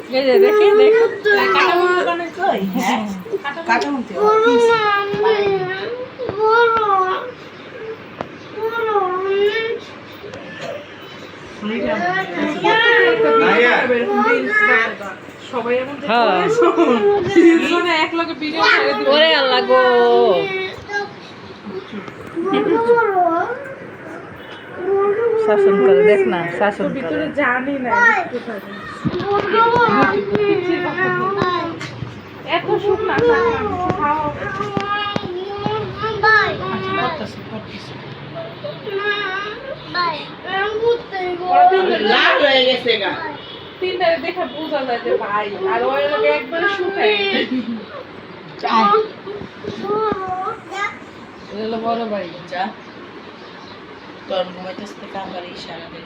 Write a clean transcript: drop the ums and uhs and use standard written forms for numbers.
এই যে দেখি দেখো কাটামোটা মানে কই হ্যাঁ কাটামোটা সবাই এমন এক লগে ভিডিও ছেড়ে দিবে ওরে আল্লাহ গো শাসন করে দেখ না শাসন করে ভিতরে জানি না এত সুখ না খাও লাল হয়ে গেছে গা তিনটারে দেখে বোঝা যায় যে ভাই আর ওই লোকে একবারে শুকায় এগুলো বড় ভাই যা তোর ঘুমাইতেছে কামড়ে ইশারা দে